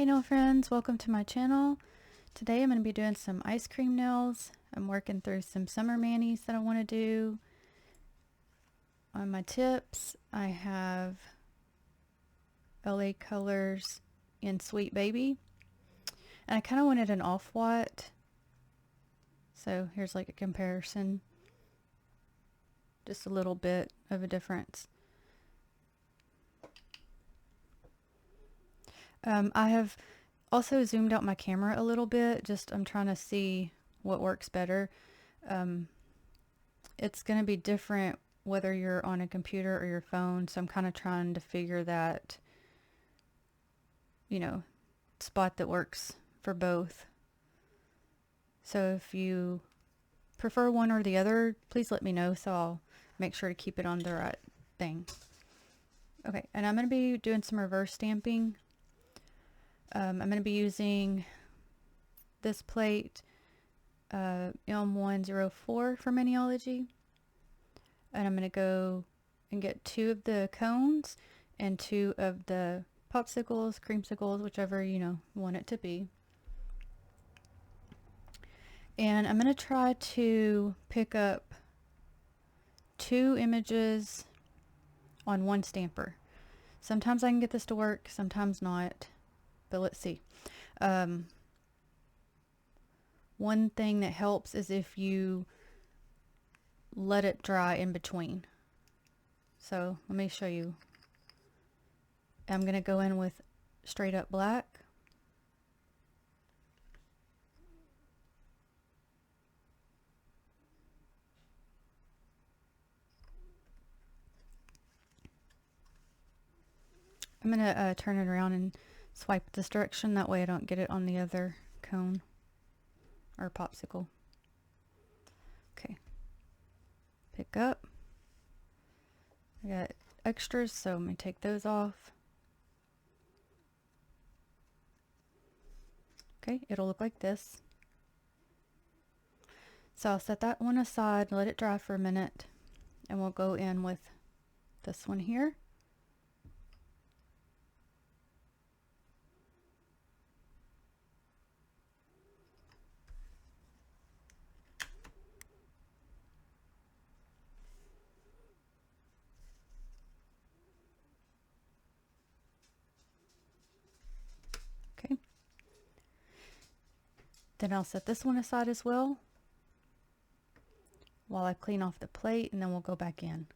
Hey nail friends, welcome to my channel. Today I'm going to be doing some ice cream nails. I'm working through some summer manis that I want to do. On my tips I have LA Colors in Sweet Baby. And I kind of wanted an off-white. So here's like a comparison. Just a little bit of a difference. I have also zoomed out my camera a little bit. I'm trying to see what works better. It's going to be different whether you're on a computer or your phone. So I'm kind of trying to figure that, spot that works for both. So if you prefer one or the other, please let me know so I'll make sure to keep it on the right thing. Okay, and I'm going to be doing some reverse stamping. I'm going to be using this plate, M104 for Maniology. And I'm going to go and get 2 of the cones and 2 of the popsicles, creamsicles, whichever you want it to be. And I'm going to try to pick up 2 images on one stamper. Sometimes I can get this to work, sometimes not. But let's see. One thing that helps is if you let it dry in between. So let me show you. I'm going to go in with straight up black. I'm going to turn it around and swipe this direction, that way I don't get it on the other cone or popsicle. Okay, pick up. I got extras, so I'm going to take those off. Okay, it'll look like this. So I'll set that one aside, let it dry for a minute, and we'll go in with this one here. Okay. Then I'll set this one aside as well while I clean off the plate, and then we'll go back in.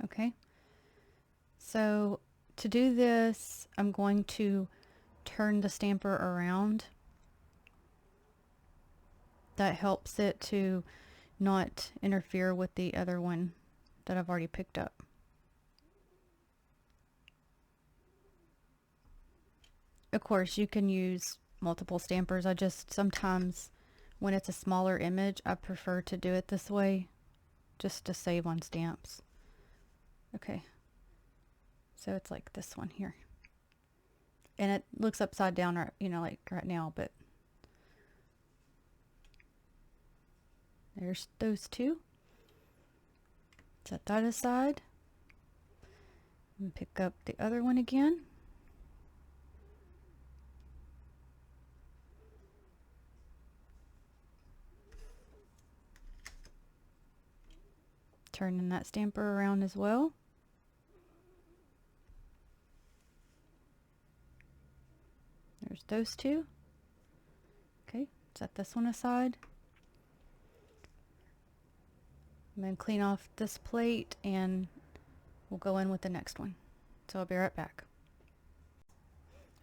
Okay, so to do this, I'm going to turn the stamper around. That helps it to not interfere with the other one that I've already picked up. Of course, you can use multiple stampers. I just sometimes, when it's a smaller image, I prefer to do it this way just to save on stamps. Okay, so it's like this one here, and it looks upside down, right, like right now, but there's those 2. Set that aside and pick up the other one again. Turning that stamper around as well. There's those 2. Okay, set this one aside. I'm going to clean off this plate and we'll go in with the next one. So I'll be right back.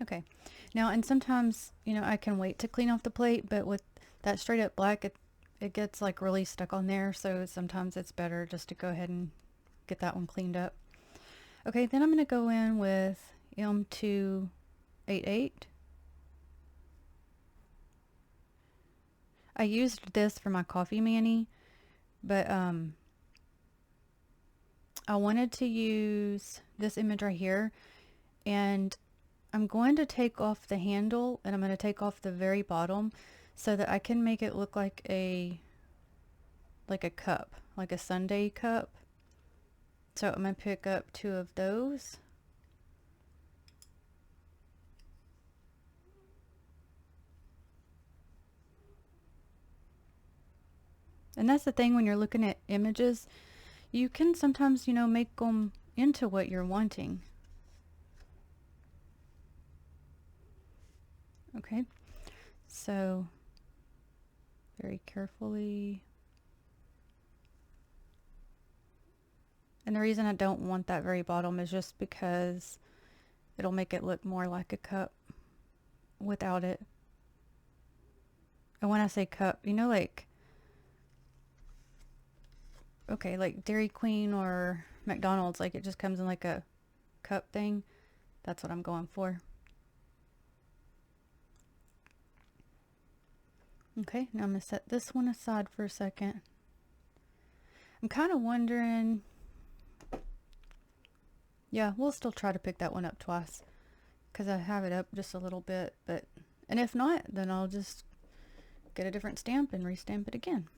Okay, now, and sometimes, I can wait to clean off the plate, but with that straight up black, it gets like really stuck on there. So sometimes it's better just to go ahead and get that one cleaned up. Okay, then I'm going to go in with M288. I used this for my coffee mani, but I wanted to use this image right here, and I'm going to take off the handle and I'm going to take off the very bottom so that I can make it look like a cup, like a sundae cup. So I'm going to pick up 2 of those. And that's the thing when you're looking at images, you can sometimes, you know, make them into what you're wanting. Okay, so very carefully. And the reason I don't want that very bottom is just because it'll make it look more like a cup without it. And when I say cup, you know, like, okay, like Dairy Queen or McDonald's, like it just comes in like a cup thing. That's what I'm going for. Okay, now I'm going to set this one aside for a second. I'm kind of wondering, yeah, we'll still try to pick that one up twice because I have it up just a little bit, and if not, then I'll just get a different stamp and restamp it again.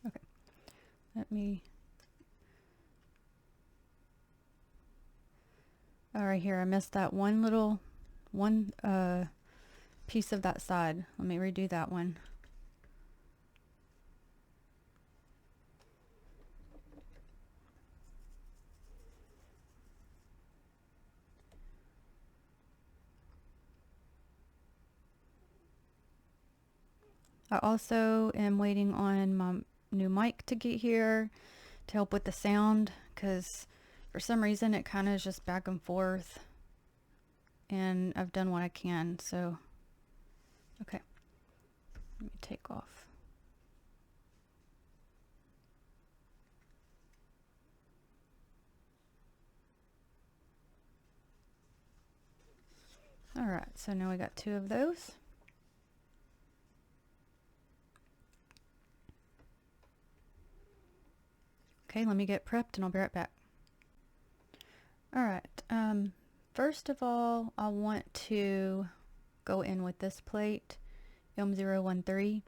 Okay, let me, all right, here I missed that one piece of that side. Let me redo that one. I also am waiting on my new mic to get here to help with the sound, because for some reason it kind of is just back and forth, and I've done what I can. So okay, let me take off. All right, so now we got 2 of those. Okay, let me get prepped and I'll be right back. All right, first of all, I want to go in with this plate, M013.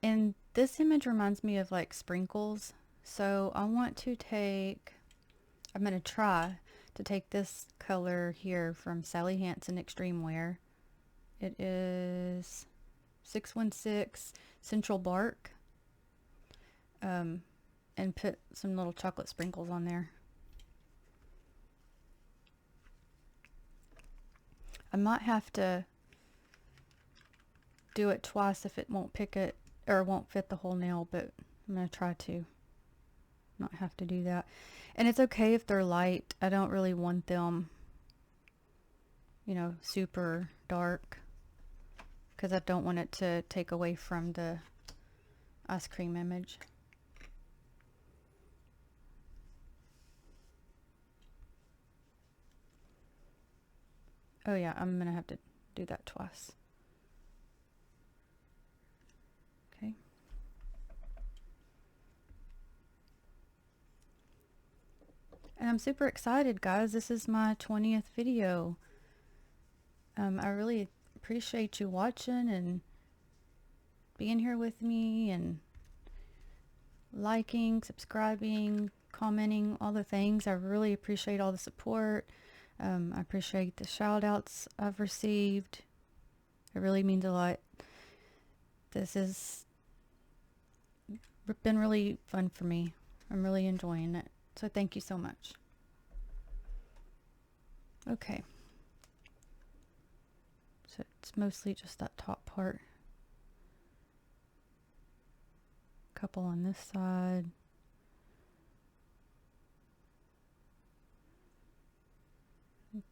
And this image reminds me of like sprinkles. So I want to take, I'm going to try to take this color here from Sally Hansen Extreme Wear. It is 616 Central Bark. And put some little chocolate sprinkles on there. I might have to do it twice if it won't pick it or won't fit the whole nail, but I'm going to try to not have to do that. And it's okay if they're light. I don't really want them, you know, super dark, because I don't want it to take away from the ice cream image. Oh yeah, I'm gonna have to do that twice. Okay. And I'm super excited, guys. This is my 20th video. I really appreciate you watching and being here with me and liking, subscribing, commenting, all the things. I really appreciate all the support. I appreciate the shout outs I've received. It really means a lot. This has been really fun for me. I'm really enjoying it. So thank you so much. Okay. So it's mostly just that top part. Couple on this side.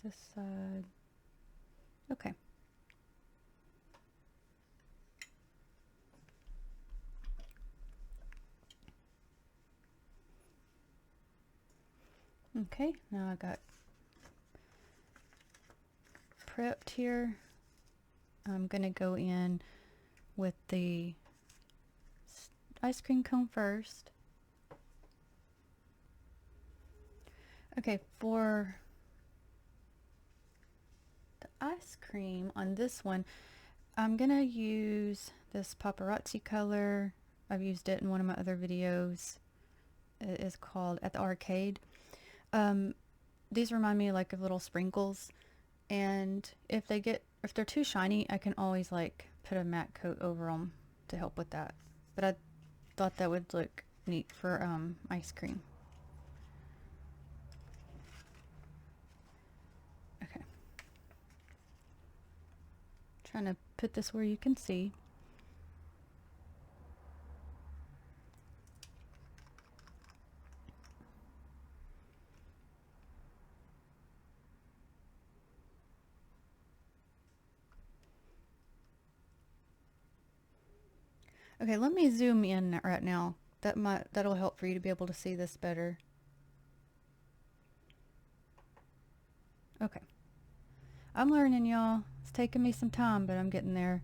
This side. Okay. Okay, now I got prepped here. I'm gonna go in with the ice cream cone first. Okay, for the ice cream on this one, I'm gonna use this paparazzi color. I've used it in one of my other videos. It is called At the Arcade. These remind me like of little sprinkles, and if they're too shiny, I can always like put a matte coat over them to help with that. But I thought that would look neat for ice cream. Okay. Trying to put this where you can see. Okay, let me zoom in right now. That'll help for you to be able to see this better. Okay. I'm learning, y'all. It's taking me some time, but I'm getting there.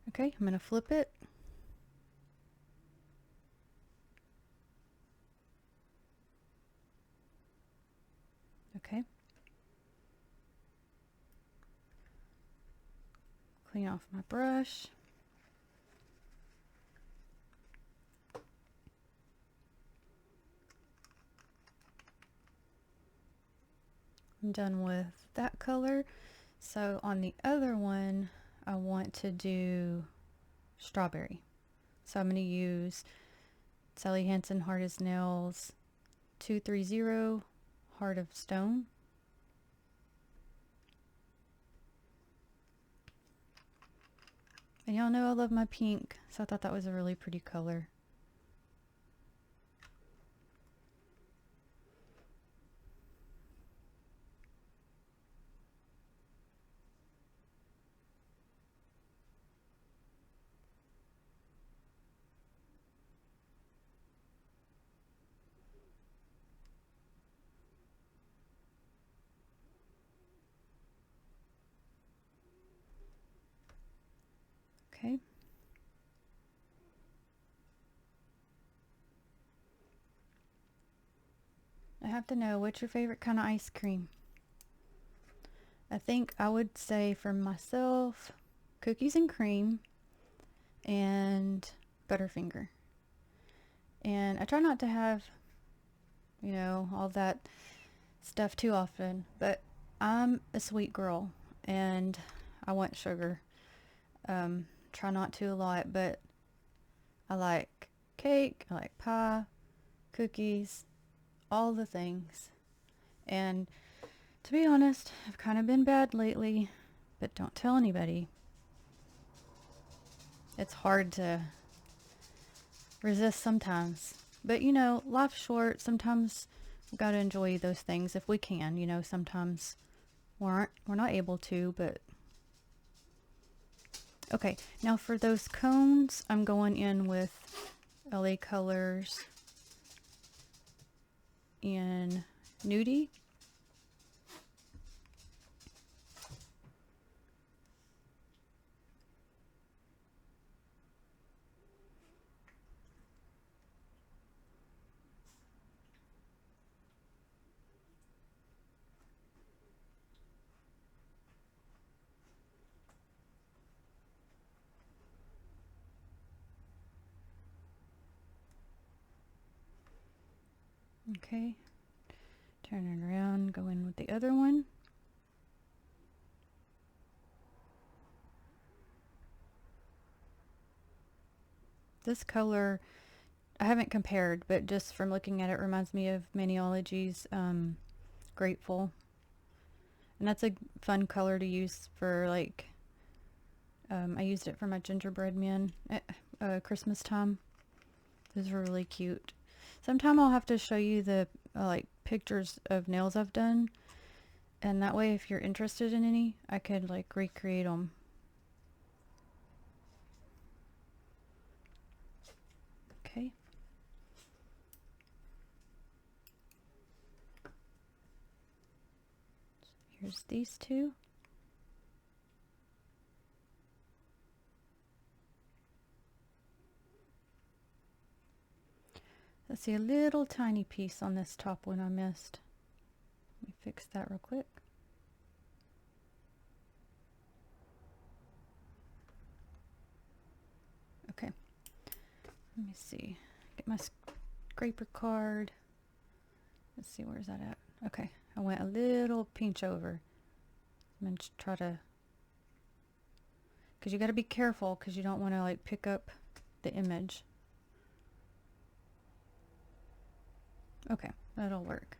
Okay, I'm gonna flip it. Okay. Clean off my brush. I'm done with that color. So on the other one, I want to do strawberry. So I'm going to use Sally Hansen Hard as Nails 230 Heart of Stone. And y'all know I love my pink, so I thought that was a really pretty color. Okay. I have to know, what's your favorite kind of ice cream? I think I would say for myself, cookies and cream and Butterfinger. And I try not to have, you know, all that stuff too often, but I'm a sweet girl and I want sugar. Try not to a lot, but I like cake, I like pie, cookies, all the things. And to be honest, I've kind of been bad lately, but don't tell anybody. It's hard to resist sometimes. But you know, life's short. Sometimes we've got to enjoy those things if we can. You know, sometimes we're not able to, but okay. Now for those cones, I'm going in with LA Colors in Nudie. Okay, turn it around, go in with the other one. This color I haven't compared, but just from looking at it, reminds me of Maniology's Grateful. And that's a fun color to use for like, I used it for my gingerbread men at Christmas time. Those are really cute. Sometime I'll have to show you the like pictures of nails I've done, and that way if you're interested in any, I could like recreate them. Okay. Here's these two. Let's see, a little tiny piece on this top one I missed. Let me fix that real quick. Okay. Let me see. Get my scraper card. Let's see, where's that at? Okay, I went a little pinch over. I'm going to try to, because you got to be careful because you don't want to like pick up the image. Okay, that'll work.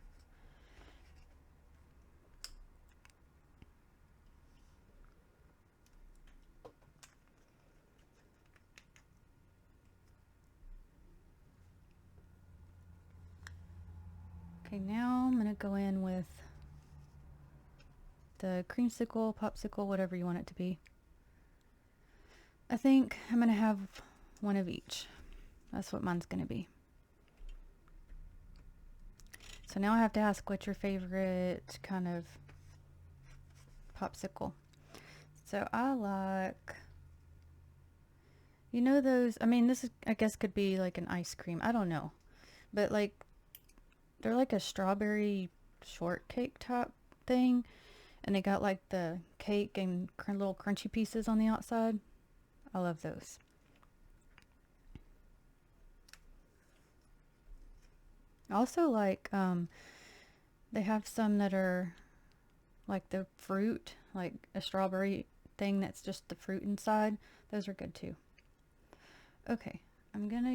Okay, now I'm going to go in with the creamsicle, popsicle, whatever you want it to be. I think I'm going to have one of each. That's what mine's going to be. So now I have to ask, what's your favorite kind of popsicle? So I like, you know those, I mean this is, I guess could be like an ice cream, I don't know. But like, they're like a strawberry shortcake type thing. And they got like the cake and little crunchy pieces on the outside. I love those. Also like, they have some that are like the fruit, like a strawberry thing that's just the fruit inside. Those are good too. Okay, I'm gonna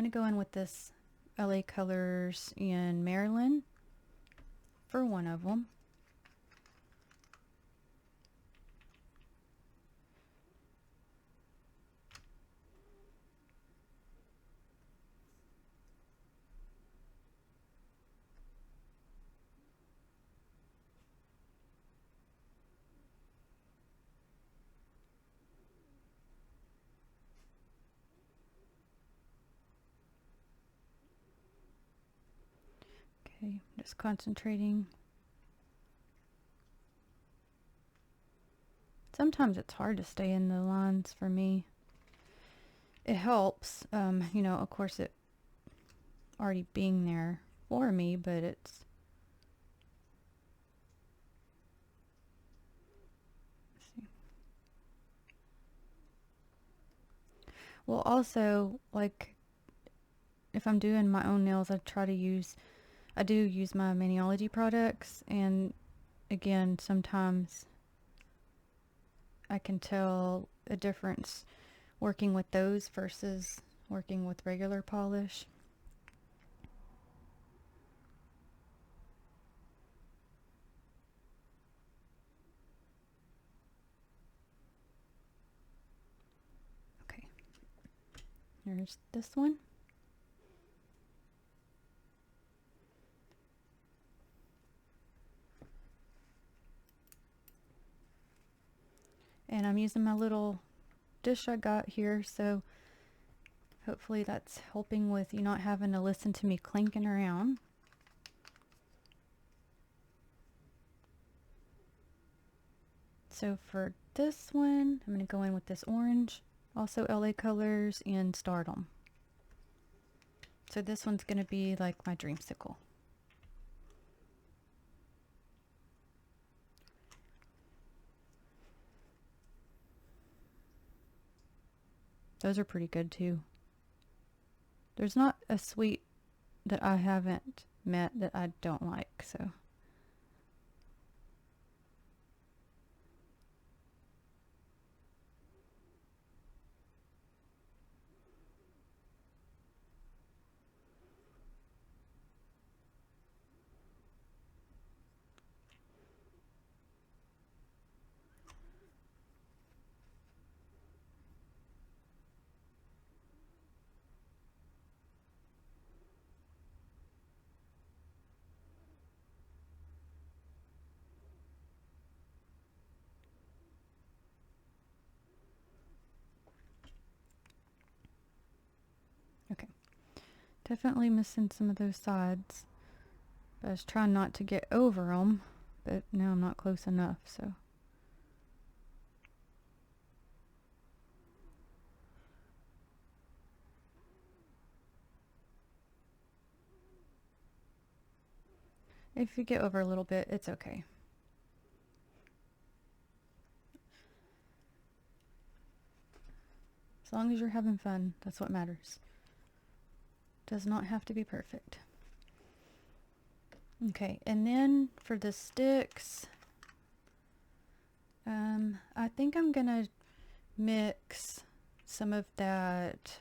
go in with this LA Colors in Maryland for one of them. Okay, just concentrating. Sometimes it's hard to stay in the lines for me. It helps, you know, of course it already being there for me, but it's, let's see. Well, also, like, if I'm doing my own nails, I do use my Maniology products, and again, sometimes I can tell a difference working with those versus working with regular polish. Okay, here's this one. And I'm using my little dish I got here, so hopefully that's helping with you not having to listen to me clinking around. So for this one, I'm going to go in with this orange, also LA Colors and Stardom. So this one's going to be like my dreamsicle. Those are pretty good too. There's not a sweet that I haven't met that I don't like, so. Definitely missing some of those sides. But I was trying not to get over them, but now I'm not close enough, so. If you get over a little bit, it's okay. As long as you're having fun, that's what matters. Does not have to be perfect. Okay, and then for the sticks, I think I'm gonna mix some of that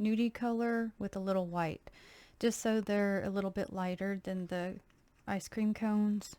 nudie color with a little white, just so they're a little bit lighter than the ice cream cones.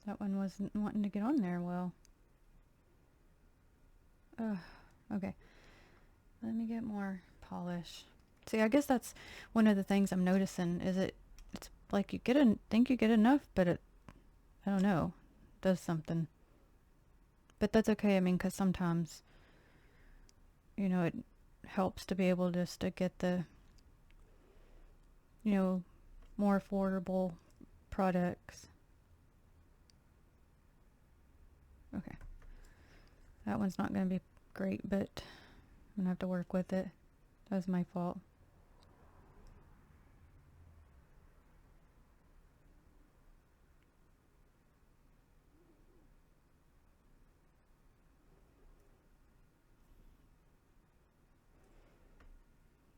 That one wasn't wanting to get on there well. Okay. Let me get more polish. See, I guess that's one of the things I'm noticing is it's like you think you get enough, but I don't know, does something. But that's okay. I mean, because sometimes, it helps to be able just to get the, more affordable products. Okay. That one's not going to be great, but I'm going to have to work with it. That was my fault.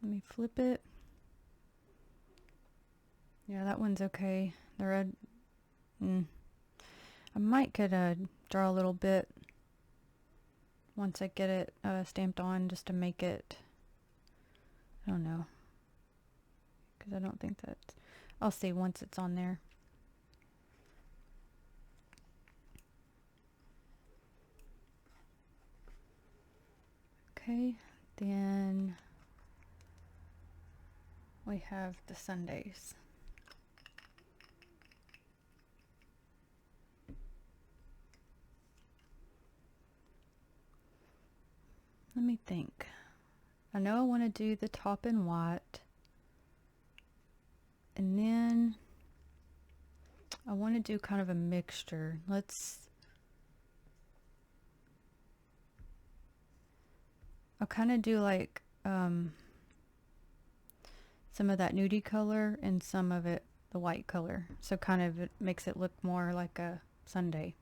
Let me flip it. Yeah, that one's okay. The red, I might could draw a little bit once I get it stamped on, just to make it, I don't know, because I don't think that, I'll see once it's on there. Okay, then we have the sundaes. Let me think. I know I want to do the top in white, and then I want to do kind of a mixture. I'll kind of do like some of that nudie color and some of it the white color, so kind of it makes it look more like a sundae.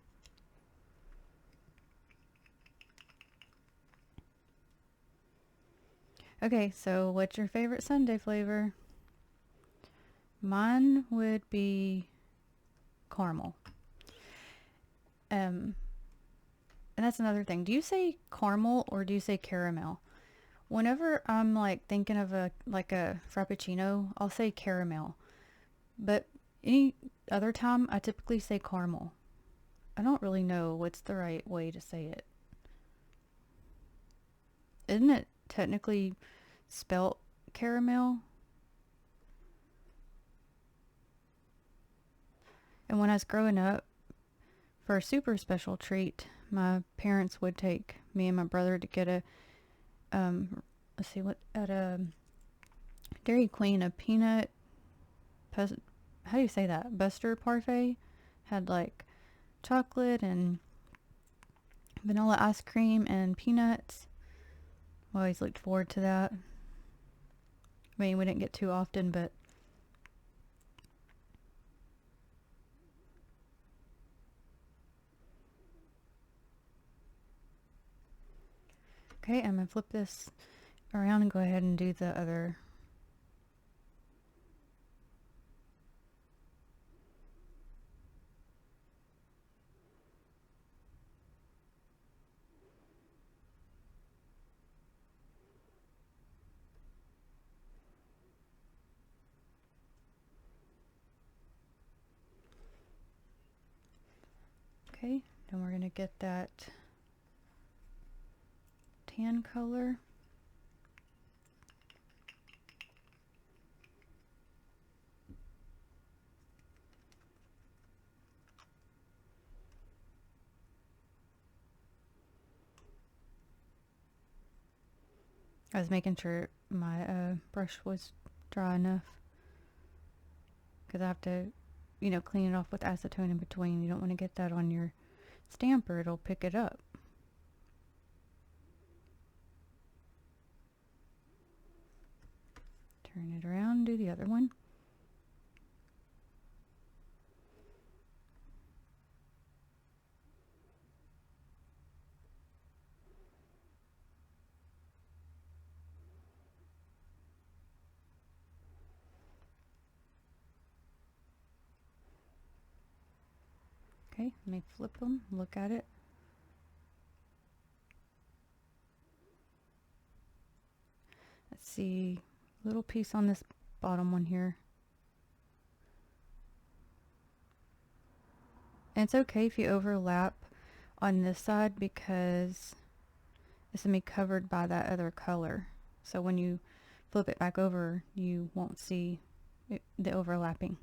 Okay, so what's your favorite sundae flavor? Mine would be caramel. And that's another thing. Do you say caramel or do you say caramel? Whenever I'm like thinking of a frappuccino, I'll say caramel. But any other time, I typically say caramel. I don't really know what's the right way to say it. Isn't it technically spelt caramel? And when I was growing up, for a super special treat, my parents would take me and my brother to get at a Dairy Queen, a peanut, how do you say that? Buster parfait. Had like chocolate and vanilla ice cream and peanuts. I always looked forward to that. I mean, we didn't get too often, but okay, I'm gonna flip this around and go ahead and do the other. Okay, then we're going to get that tan color. I was making sure my brush was dry enough, because I have to, you know, clean it off with acetone in between. You don't want to get that on your stamper, it'll pick it up. Turn it around, do the other one. Okay, let me flip them, look at it. Let's see, little piece on this bottom one here. And it's okay if you overlap on this side, because it's going to be covered by that other color. So when you flip it back over, you won't see the overlapping.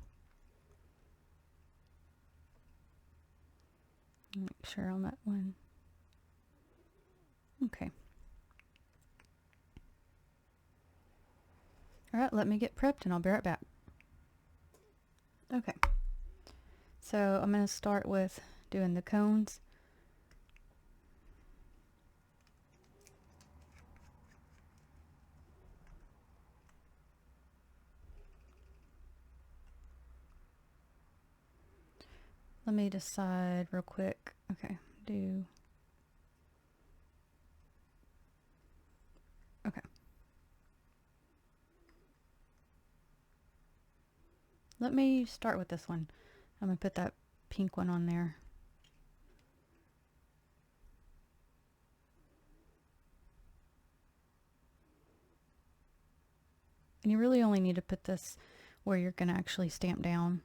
Make sure on that one. Okay. Alright, let me get prepped and I'll be right back. Okay. So I'm going to start with doing the cones. Let me decide real quick. Okay, okay. Let me start with this one. I'm going to put that pink one on there. And you really only need to put this where you're going to actually stamp down.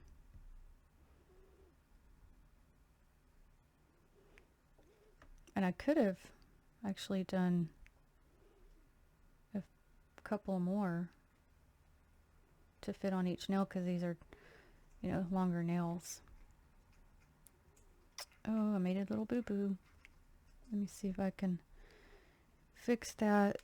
And I could have actually done a couple more to fit on each nail, because these are, you know, longer nails. Oh, I made a little boo-boo. Let me see if I can fix that.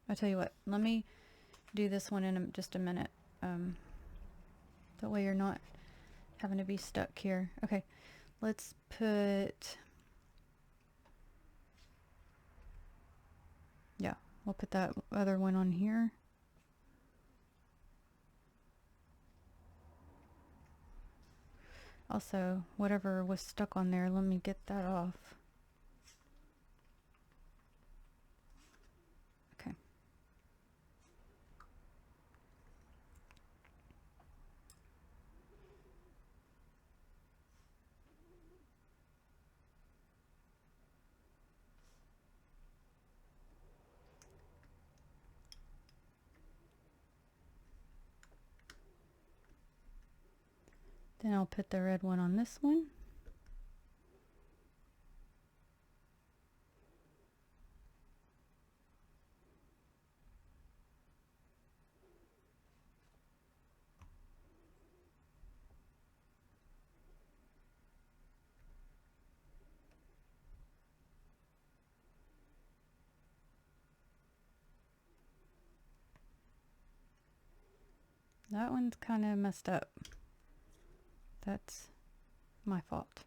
I'll tell you what, let me do this one in just a minute. That way you're not having to be stuck here. Okay, let's put, yeah, we'll put that other one on here. Also, whatever was stuck on there, let me get that off. Okay. Then I'll put the red one on this one. That one's kind of messed up. That's my fault.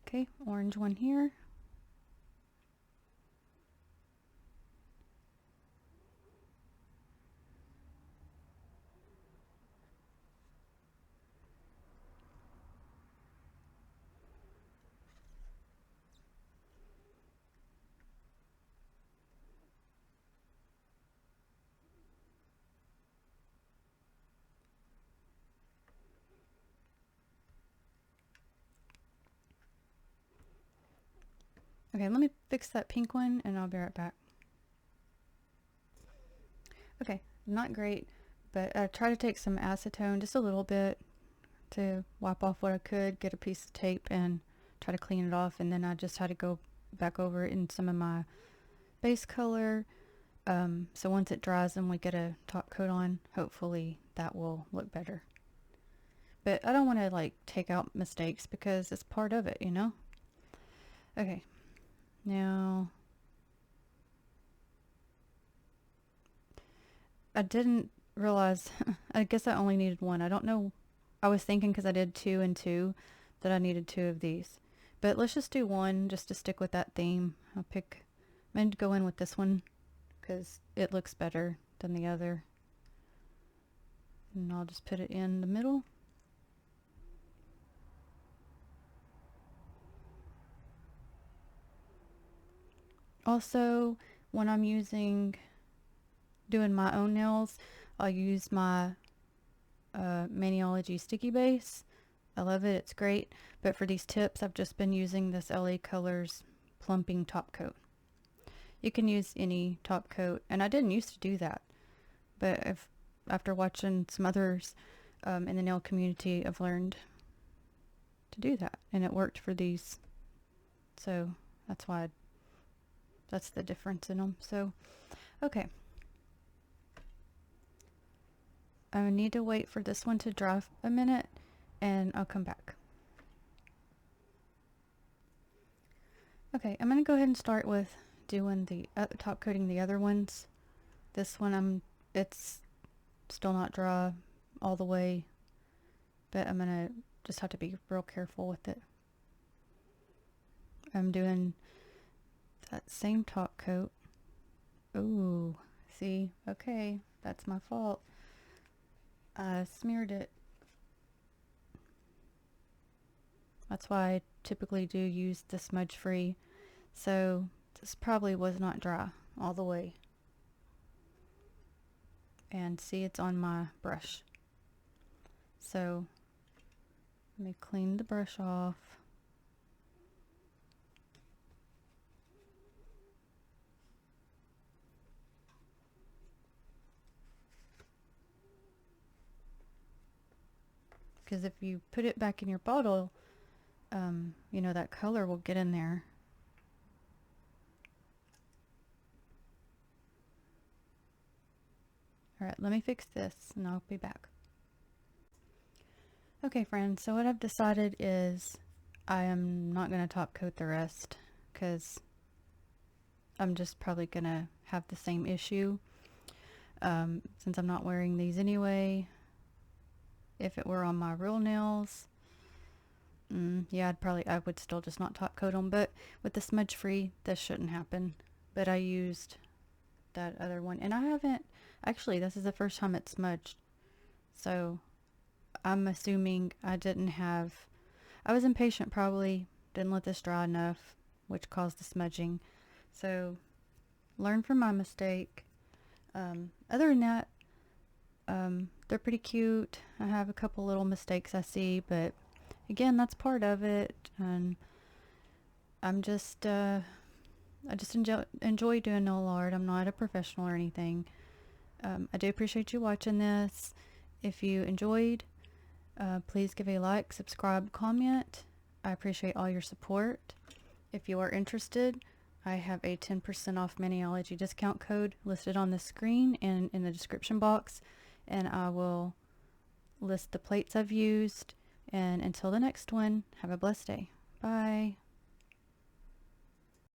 Okay, orange one here. Okay, let me fix that pink one and I'll be right back. Okay, not great, but I tried to take some acetone, just a little bit, to wipe off what I could, get a piece of tape and try to clean it off, and then I just had to go back over it in some of my base color. So once it dries and we get a top coat on, hopefully that will look better. But I don't want to like take out mistakes because it's part of it, you know? Okay, now I didn't realize, I guess I only needed one. I don't know, I was thinking because I did 2 and 2 that I needed 2 of these. But let's just do one just to stick with that theme. I'm going to go in with this one because it looks better than the other. And I'll just put it in the middle. Also, when I'm doing my own nails, I'll use my Maniology sticky base. I love it, it's great. But for these tips, I've just been using this LA Colors plumping top coat. You can use any top coat, and I didn't used to do that, but after watching some others in the nail community, I've learned to do that, and it worked for these. So that's the difference in them. So, okay. I need to wait for this one to dry a minute, and I'll come back. Okay, I'm going to go ahead and start with doing the top coating the other ones. This one, it's still not dry all the way, but I'm going to just have to be real careful with it. I'm doing that same top coat. Ooh, see, okay, that's my fault. I smeared it. That's why I typically do use the smudge free. So this probably was not dry all the way. And see, it's on my brush. So let me clean the brush off. Because if you put it back in your bottle, you know, that color will get in there. Alright, let me fix this and I'll be back. Okay friends, so what I've decided is I am not going to top coat the rest because I'm just probably going to have the same issue since I'm not wearing these anyway. If it were on my real nails, yeah, I would still just not top coat them, but with the smudge free, this shouldn't happen. But I used that other one, and I haven't, actually, this is the first time it's smudged, so I'm assuming I was impatient probably, didn't let this dry enough, which caused the smudging. So, learn from my mistake. Other than that, they're pretty cute. I have a couple little mistakes I see, but again, that's part of it, and I just enjoy doing nail art. I'm not a professional or anything. I do appreciate you watching this. If you enjoyed, please give a like, subscribe, comment. I appreciate all your support. If you are interested, I have a 10% off Maniology discount code listed on the screen and in the description box, and I will list the plates I've used. And until the next one, have a blessed day. Bye.